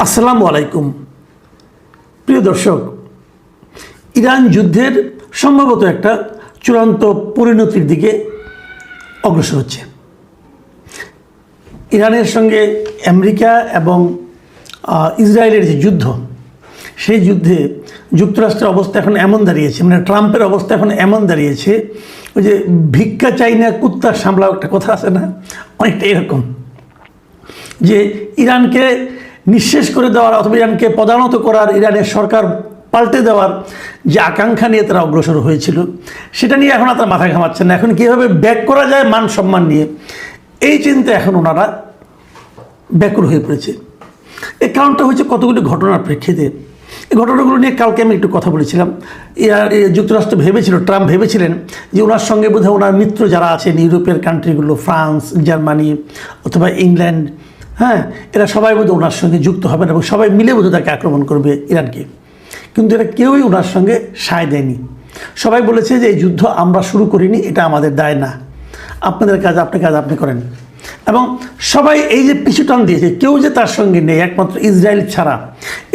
আসসালামু আলাইকুম প্রিয় দর্শক, ইরান যুদ্ধের সম্ভবত একটা চূড়ান্ত পরিণতির দিকে অগ্রসর হচ্ছে। ইরানের সঙ্গে আমেরিকা এবং ইসরায়েলের যে যুদ্ধ, সেই যুদ্ধে যুক্তরাষ্ট্রের অবস্থা এখন এমন দাঁড়িয়েছে, মানে ট্রাম্পের অবস্থা এখন এমন দাঁড়িয়েছে, ওই যে ভিক্ষা চাই না কুত্তা সামলাও একটা কথা আছে না, অনেকটা এরকম যে ইরানকে নিঃশেষ করে দেওয়ার অথবা ইরানকে পদানত করার, ইরানের সরকার পাল্টে দেওয়ার যে আকাঙ্ক্ষা নিয়ে তারা অগ্রসর হয়েছিল, সেটা নিয়ে এখন আর তারা মাথা ঘামাচ্ছেন না। এখন কীভাবে ব্যাক করা যায় মান সম্মান নিয়ে, এই চিন্তা এখন ওনারা ব্যাকুল হয়ে পড়েছে। এই কারণটা হচ্ছে কতগুলি ঘটনার প্রেক্ষিতে। এই ঘটনাগুলো নিয়ে কালকে আমি একটু কথা বলেছিলাম। যুক্তরাষ্ট্র ভেবেছিল, ট্রাম্প ভেবেছিলেন যে ওনার সঙ্গে বোধহয় ওনার মিত্র যারা আছেন ইউরোপের কান্ট্রিগুলো, ফ্রান্স, জার্মানি অথবা ইংল্যান্ড, এরা সবাই বোধহয় ওনার সঙ্গে যুক্ত হবেন এবং সবাই মিলে বোধহয় তাকে আক্রমণ করবে ইরানকে। কিন্তু এরা কেউই ওনার সঙ্গে সায় দেয়নি। সবাই বলেছে যে এই যুদ্ধ আমরা শুরু করিনি, এটা আমাদের দায় না, আপনাদের কাজ আপনি করেন। এবং সবাই এই যে পিছু টান দিয়েছে, কেউ যে তার সঙ্গে নেই একমাত্র ইসরায়েল ছাড়া।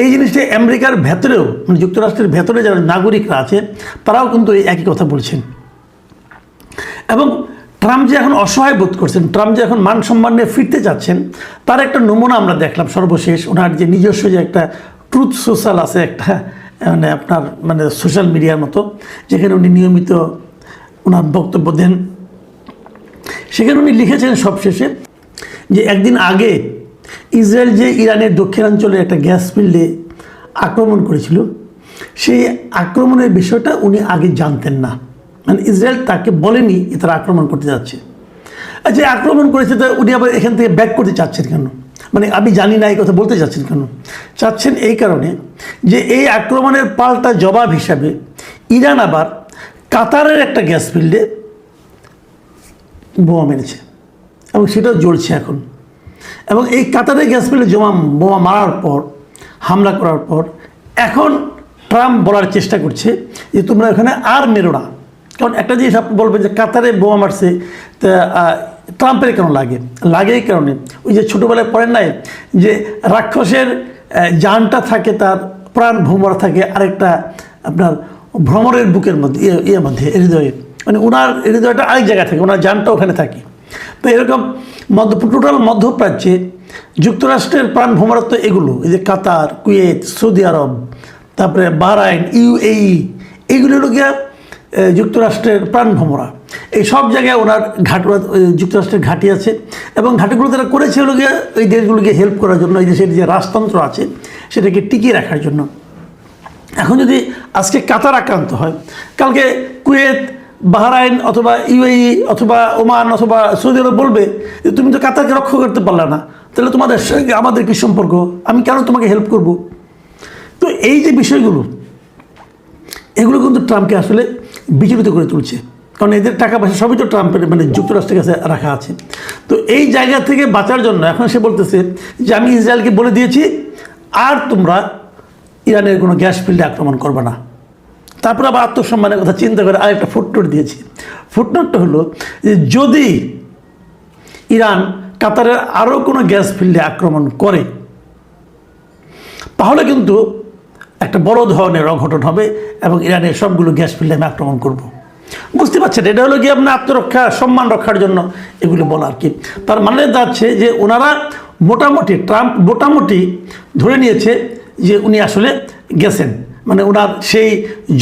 এই জিনিসটা আমেরিকার ভেতরেও, মানে যুক্তরাষ্ট্রের ভেতরে যারা নাগরিকরা আছে তারাও কিন্তু এই একই কথা বলছেন। এবং ট্রাম্প যে এখন অসহায় বোধ করছেন, ট্রাম্প যে এখন মান সম্মান নিয়ে ফিরতে চাচ্ছেন, তার একটা নমুনা আমরা দেখলাম সর্বশেষ। ওনার যে নিজস্ব যে একটা ট্রুথ সোশ্যাল আছে, একটা আপনার সোশ্যাল মিডিয়ার মতো, যেখানে উনি নিয়মিত ওনার বক্তব্য দেন, সেখানে উনি লিখেছেন সবশেষে যে একদিন আগে ইসরায়েল যে ইরানের দক্ষিণাঞ্চলে একটা গ্যাস ফিল্ডে আক্রমণ করেছিল, সেই আক্রমণের বিষয়টা উনি আগে জানতেন না। মানে ইসরায়েল তাকে বলেনি যে তারা আক্রমণ করতে যাচ্ছে। আচ্ছা, আক্রমণ করেছে তো উনি আবার এখান থেকে ব্যাক করতে চাচ্ছেন কেন? মানে আমি জানি না এই কথা বলতে চাচ্ছেন কেন? চাচ্ছেন এই কারণে যে এই আক্রমণের পাল্টা জবাব হিসাবে ইরান আবার কাতারের একটা গ্যাস ফিল্ডে বোমা মেরেছে এবং সেটাও জ্বলছে এখন। এবং এই কাতারের গ্যাস ফিল্ডে বোমা মারার পর, হামলা করার পর, এখন ট্রাম্প বলার চেষ্টা করছে যে তোমরা এখানে আর মেরো না। কারণ একটা জিনিস আপনি বলবেন যে কাতারে বোমা মারছে, তা ট্রাম্পের কেন লাগে? এই কারণে ওই যে ছোটোবেলায় পড়েন নাই যে রাক্ষসের জানটা থাকে, তার প্রাণ ভ্রমর থাকে আরেকটা আপনার ভ্রমরের বুকের মধ্যে হৃদয়ে, মানে ওনার হৃদয়টা আরেক জায়গায় থাকে, ওনার জানটা ওখানে থাকে। তো এরকম টোটাল মধ্যপ্রাচ্যে যুক্তরাষ্ট্রের প্রাণ ভ্রমরত্ব এগুলো, এই যে কাতার, কুয়েত, সৌদি আরব, তারপরে বাহরাইন, UAE, এইগুলো হলো গিয়া যুক্তরাষ্ট্রের প্রাণ ভ্রমরা। এই সব জায়গায় ওনার যুক্তরাষ্ট্রের ঘাঁটি আছে এবং ঘাঁটিগুলো তারা করেছে হলো গিয়ে এই দেশগুলোকে হেল্প করার জন্য, এই দেশের যে রাজতন্ত্র আছে সেটাকে টিকিয়ে রাখার জন্য। এখন যদি আজকে কাতার আক্রান্ত হয়, কালকে কুয়েত, বাহরাইন অথবা UAE অথবা ওমান অথবা সৌদি আরব বলবে যে তুমি তো কাতারকে রক্ষা করতে পারলে না, তাহলে তোমাদের সঙ্গে আমাদের কী সম্পর্ক, আমি কেন তোমাকে হেল্প করব? তো এই যে বিষয়গুলো, এগুলো কিন্তু ট্রাম্পকে আসলে বিচলিত করে তুলছে। কারণ এদের টাকা পয়সা সবই তো ট্রাম্পের, মানে যুক্তরাষ্ট্রের কাছে রাখা আছে। তো এই জায়গা থেকে বাঁচার জন্য এখন সে বলতেছে যে আমি ইসরায়েলকে বলে দিয়েছি আর তোমরা ইরানের কোনো গ্যাস ফিল্ডে আক্রমণ করবে না। তারপর আবার আত্মসম্মানের কথা চিন্তা করে আরেকটা ফুটনোট দিয়েছি। ফুটনোটটা হলো যে যদি ইরান কাতারের আরও কোনো গ্যাস ফিল্ডে আক্রমণ করে, তাহলে কিন্তু একটা বড় ধরনের অঘটন হবে এবং ইরানের সবগুলো গ্যাস ফিল্ডে আমি আক্রমণ করব। বুঝতে পারছেন, এটা হলো কি আপনার আত্মরক্ষা, সম্মান রক্ষার জন্য এগুলো বলা আর কি। তার মানে যাচ্ছে যে ওনারা ট্রাম্প মোটামুটি ধরে নিয়েছে যে উনি আসলে গেছেন, মানে ওনার সেই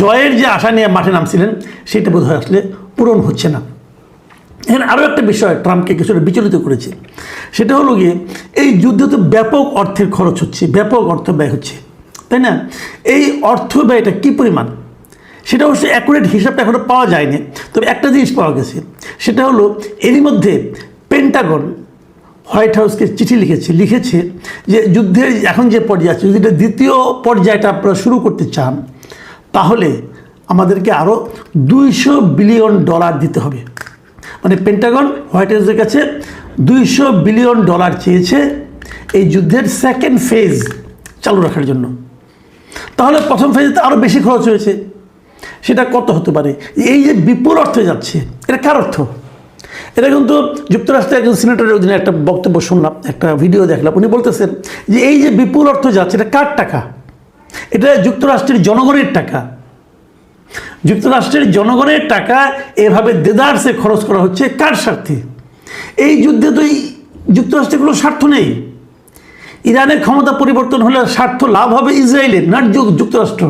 জয়ের যে আশা নিয়ে মাঠে নামছিলেন সেটা বোধহয় আসলে পূরণ হচ্ছে না। এখানে আরও একটা বিষয় ট্রাম্পকে কিছুটা বিচলিত করেছে, সেটা হলো গিয়ে এই যুদ্ধে তো ব্যাপক অর্থের খরচ হচ্ছে, ব্যাপক অর্থ ব্যয় হচ্ছে, তাই না? এই অর্থ ব্যয়টা কী পরিমাণ সেটা অবশ্য অ্যাকুরেট হিসাবটা এখনও পাওয়া যায়নি। তবে একটা জিনিস পাওয়া গেছে, সেটা হলো এরই মধ্যে পেন্টাগন হোয়াইট হাউসকে চিঠি লিখেছে যে যুদ্ধের এখন যে পর্যায়ে আছে, যদি দ্বিতীয় পর্যায়টা আপনারা শুরু করতে চান, তাহলে আমাদেরকে আরও $200 বিলিয়ন দিতে হবে। মানে পেন্টাগন হোয়াইট হাউসের কাছে $200 বিলিয়ন চেয়েছে এই যুদ্ধের সেকেন্ড ফেজ চালু রাখার জন্য। তাহলে প্রথম ফেজে আরও বেশি খরচ হয়েছে, সেটা কত হতে পারে? এই যে বিপুল অর্থ যাচ্ছে, এটা কার অর্থ? এটা কিন্তু যুক্তরাষ্ট্রের একজন সিনেটরের অধীনে একটা বক্তব্য শুনলাম, একটা ভিডিও দেখলাম। উনি বলতেছেন যে এই যে বিপুল অর্থ যাচ্ছে, এটা কার টাকা? এটা যুক্তরাষ্ট্রের জনগণের টাকা। যুক্তরাষ্ট্রের জনগণের টাকা এভাবে দেদারসে খরচ করা হচ্ছে কার স্বার্থে? এই যুদ্ধে তো যুক্তরাষ্ট্রের কোনো স্বার্থ নেই। ইরানের ক্ষমতা পরিবর্তন হলে স্বার্থ লাভ হবে ইসরায়েলের, না যুক্তরাষ্ট্র।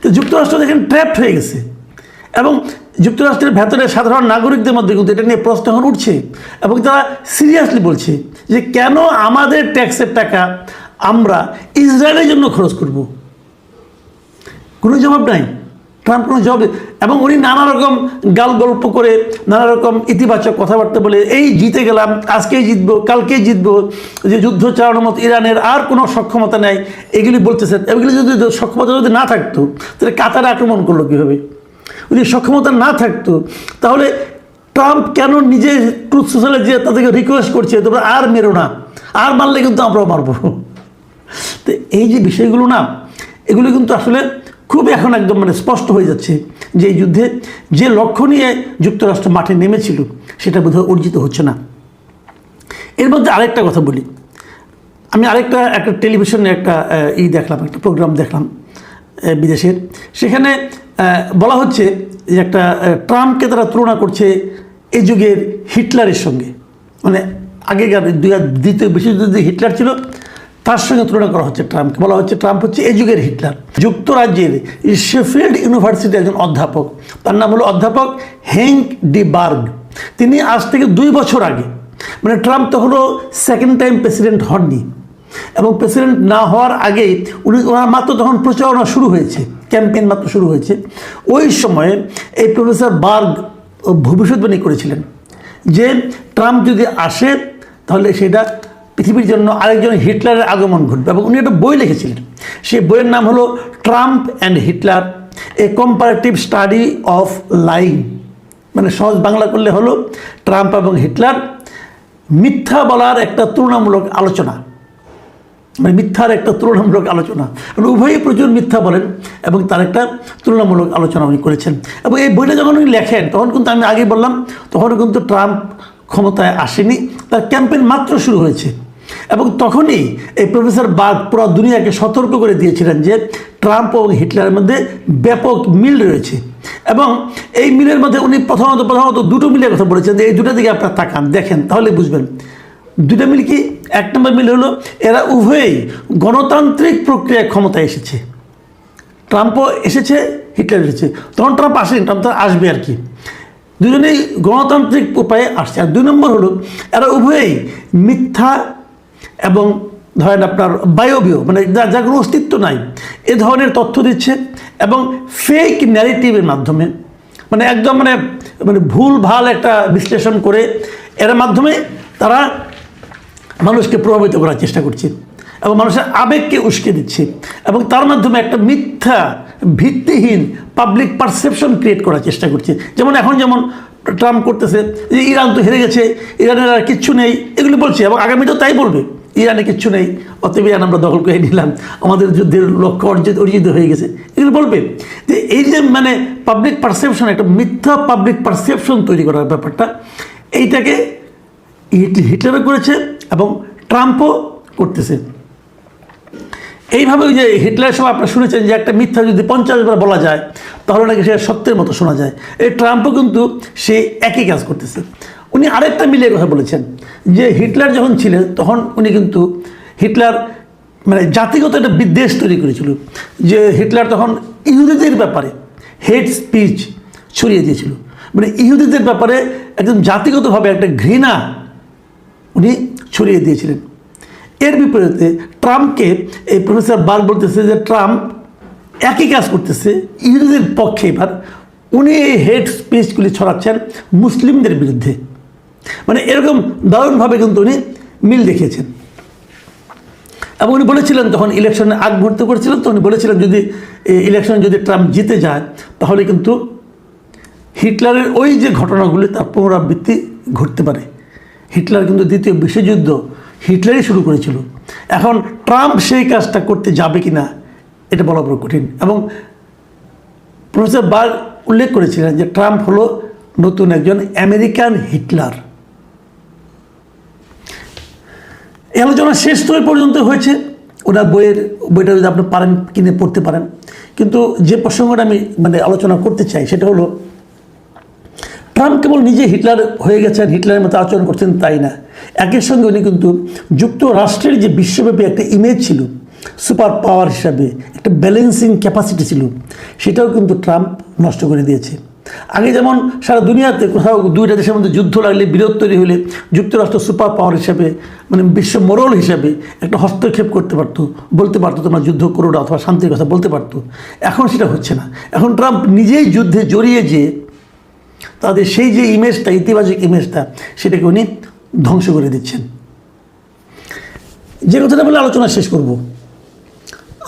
তো যুক্তরাষ্ট্র দেখেন ট্র্যাপড হয়ে গেছে, এবং যুক্তরাষ্ট্রের ভেতরে সাধারণ নাগরিকদের মধ্যে কিন্তু এটা নিয়ে প্রশ্ন এখন উঠছে, এবং তারা সিরিয়াসলি বলছে যে কেন আমাদের ট্যাক্সের টাকা আমরা ইসরায়েলের জন্য খরচ করব? কোনো জবাব নাই, ট্রাম্প কোনো জবাব। এবং উনি নানা রকম গাল গল্প করে, নানা রকম ইতিবাচক কথাবার্তা বলে, এই জিতে গেলাম, আজকেই জিতবো, কালকেই জিতবো, যে যুদ্ধ চালানোর মতো ইরানের আর কোনো সক্ষমতা নেই, এগুলি বলতেছেন। এগুলি যদি সক্ষমতা যদি না থাকতো তাহলে কাতারে আক্রমণ করলো কীভাবে? যদি সক্ষমতা না থাকতো তাহলে ট্রাম্প কেন নিজে ট্রুথ সোশ্যালে যে তাদেরকে রিকোয়েস্ট করছে তোমরা আর মেরো না, আর মারলে কিন্তু আমরাও মারবো? তো এই যে বিষয়গুলো না, এগুলো কিন্তু আসলে খুব এখন একদম স্পষ্ট হয়ে যাচ্ছে যে এই যুদ্ধে যে লক্ষ্য নিয়ে যুক্তরাষ্ট্র মাঠে নেমেছিল সেটা বোধহয় অর্জিত হচ্ছে না। এর মধ্যে আরেকটা কথা বলি, আমি একটা টেলিভিশনে একটা দেখলাম, একটা প্রোগ্রাম দেখলাম বিদেশের। সেখানে বলা হচ্ছে যে একটা ট্রাম্পকে তারা তুলনা করছে এই যুগের হিটলারের সঙ্গে, মানে আগেকার দ্বিতীয় বিশ্বযুদ্ধে হিটলার ছিল তার সঙ্গে তুলনা করা হচ্ছে ট্রাম্পকে। বলা হচ্ছে ট্রাম্প হচ্ছে এই যুগের হিটলার। যুক্তরাজ্যের শেফিল্ড ইউনিভার্সিটির একজন অধ্যাপক, তার নাম হলো অধ্যাপক হেঙ্ক ডি বার্গ। তিনি আজ থেকে 2 বছর আগে, মানে ট্রাম্প তখনও সেকেন্ড টাইম প্রেসিডেন্ট হননি, এবং প্রেসিডেন্ট না হওয়ার আগেই ওনার মাত্র তখন প্রচারণা শুরু হয়েছে, ক্যাম্পেইন মাত্র শুরু হয়েছে। ওই সময়ে এই প্রফেসর বার্গ ভবিষ্যৎবাণী করেছিলেন যে ট্রাম্প যদি আসে তাহলে সেটা পৃথিবীর জন্য আরেকজন হিটলারের আগমন ঘটবে। এবং উনি একটা বই লিখেছিলেন, সেই বইয়ের নাম হলো Trump and Hitler, A comparative study of lying. মানে সহজ বাংলা করলে হলো ট্রাম্প এবং হিটলার মিথ্যা বলার একটা তুলনামূলক আলোচনা, মানে মিথ্যার একটা তুলনামূলক আলোচনা। উভয়ই প্রচুর মিথ্যা বলেন এবং তার একটা তুলনামূলক আলোচনা উনি করেছেন। এবং এই বইটা যখন উনি লেখেন তখন কিন্তু আমি আগেই বললাম তখন কিন্তু ট্রাম্প ক্ষমতায় আসেনি, তার ক্যাম্পেইন মাত্র শুরু হয়েছে। এবং তখনই এই প্রফেসর বার্গ পুরো দুনিয়াকে সতর্ক করে দিয়েছিলেন যে ট্রাম্প এবং হিটলারের মধ্যে ব্যাপক মিল রয়েছে। এবং এই মিলের মধ্যে উনি প্রথমত দুটো মিলের কথা বলেছেন যে এই দুটো দিকে আপনারা তাকান, দেখেন, তাহলে বুঝবেন। দুটো মিল কি? 1 নম্বর মিল হলো এরা উভয়ই গণতান্ত্রিক প্রক্রিয়ায় ক্ষমতায় এসেছে। ট্রাম্পও এসেছে, হিটলার এসেছে। তখন ট্রাম্প আসেনি, ট্রাম্প তো আসবে আর কি। দুজনেই গণতান্ত্রিক উপায়ে আসছে। আর 2 নম্বর হলো এরা উভয়ই মিথ্যা এবং ধরেন আপনার বায়বীয়, মানে যার কোনো অস্তিত্ব নাই, এ ধরনের তথ্য দিচ্ছে এবং ফেক ন্যারেটিভের মাধ্যমে, মানে একদম মানে ভুল ভাল একটা বিশ্লেষণ করে এর মাধ্যমে তারা মানুষকে প্রভাবিত করার চেষ্টা করছে এবং মানুষের আবেগকে উস্কে দিচ্ছে এবং তার মাধ্যমে একটা মিথ্যা ভিত্তিহীন পাবলিক পারসেপশন ক্রিয়েট করার চেষ্টা করছে। যেমন এখন যেমন ট্রাম্প করতেছে যে ইরান তো হেরে গেছে, ইরানের আর কিচ্ছু নেই, এগুলি বলছে এবং আগামীতেও তাই বলবে, ইরানে কিচ্ছু নেই, অতএব ইরান আমরা দখল করে নিলাম, আমাদের যুদ্ধের লক্ষ্য অর্জিত হয়ে গেছে, এগুলো বলবে। যে এই যে মানে পাবলিক পারসেপশন, একটা মিথ্যা পাবলিক পারসেপশন তৈরি করার ব্যাপারটা, এইটাকে হিটলারও করেছে এবং ট্রাম্পও করতেছে। এইভাবে ওই যে হিটলারের সময় আপনারা শুনেছেন যে একটা মিথ্যা যদি 50 বার বলা যায় তাহলে নাকি সেটা সত্যের মতো শোনা যায়। এই ট্রাম্পও কিন্তু সে একই কাজ করতেছে। উনি আরেকটা মিলিয়ে কথা বলেছেন যে হিটলার যখন ছিলেন তখন উনি কিন্তু হিটলার মানে জাতিগত একটা বিদ্বেষ তৈরি করেছিল, যে হিটলার তখন ইহুদিদের ব্যাপারে হেট স্পিচ ছড়িয়ে দিয়েছিল, মানে ইহুদিদের ব্যাপারে একদম জাতিগতভাবে একটা ঘৃণা উনি ছড়িয়ে দিয়েছিলেন। এর বিপরীতে ট্রাম্পকে এই প্রফেসর বার্গ বলতেছে যে ট্রাম্প একই কাজ করতেছে ইহুদিদের পক্ষে। এবার উনি এই হেট স্পিচগুলি ছড়াচ্ছেন মুসলিমদের বিরুদ্ধে, মানে এরকম দারুণভাবে কিন্তু উনি মিল দেখিয়েছেন। এবং উনি বলেছিলেন তখন ইলেকশনে আগ মুহূর্তে করেছিলেন, তো উনি বলেছিলেন যদি ইলেকশনে যদি ট্রাম্প জিতে যায় তাহলে কিন্তু হিটলারের ওই যে ঘটনাগুলি তার পুনরাবৃত্তি ঘটতে পারে। হিটলার কিন্তু দ্বিতীয় বিশ্বযুদ্ধ হিটলারই শুরু করেছিল। এখন ট্রাম্প সেই কাজটা করতে যাবে কি না এটা বলা বড় কঠিন। এবং প্রফেসর বার্গ উল্লেখ করেছিলেন যে ট্রাম্প হলো নতুন একজন আমেরিকান হিটলার। এই আলোচনা শেষ তো এই পর্যন্ত হয়েছে। ওনার বইটা যদি আপনি পারেন কিনে পড়তে পারেন। কিন্তু যে প্রসঙ্গটা আমি আলোচনা করতে চাই সেটা হলো, ট্রাম্প কেবল নিজে হিটলার হয়ে গেছেন, হিটলারের মতো আচরণ করছেন তাই না, একই সঙ্গে উনি কিন্তু যুক্তরাষ্ট্রের যে বিশ্বব্যাপী একটা ইমেজ ছিল সুপার পাওয়ার হিসাবে, একটা ব্যালেন্সিং ক্যাপাসিটি ছিল, সেটাও কিন্তু ট্রাম্প নষ্ট করে দিয়েছে। আগে যেমন সারা দুনিয়াতে কোথাও দুইটা দেশের মধ্যে যুদ্ধ লাগলে, বিরোধ তৈরি হলে যুক্তরাষ্ট্র সুপার পাওয়ার হিসাবে, বিশ্ব মোড়ল হিসাবে একটা হস্তক্ষেপ করতে পারতো, বলতে পারতো তোমরা যুদ্ধ করো না, অথবা শান্তির কথা বলতে পারতো। এখন সেটা হচ্ছে না। এখন ট্রাম্প নিজেই যুদ্ধে জড়িয়ে যে তাদের সেই যে ইমেজটা, ইতিবাচক ইমেজটা, সেটাকে উনি ধ্বংস করে দিচ্ছেন। যে কথাটা বলে আলোচনা শেষ করব,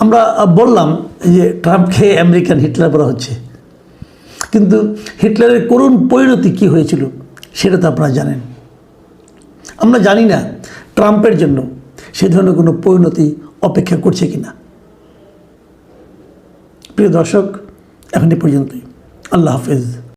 আমরা বললাম যে ট্রাম্পকে আমেরিকান হিটলার বলা হচ্ছে, কিন্তু হিটলারের করুণ পরিণতি কী হয়েছিল সেটা তো আপনারা জানেন। আমরা জানি না ট্রাম্পের জন্য সে ধরনের কোনো পরিণতি অপেক্ষা করছে কিনা। প্রিয় দর্শক, এখন এ পর্যন্তই। আল্লাহ হাফেজ।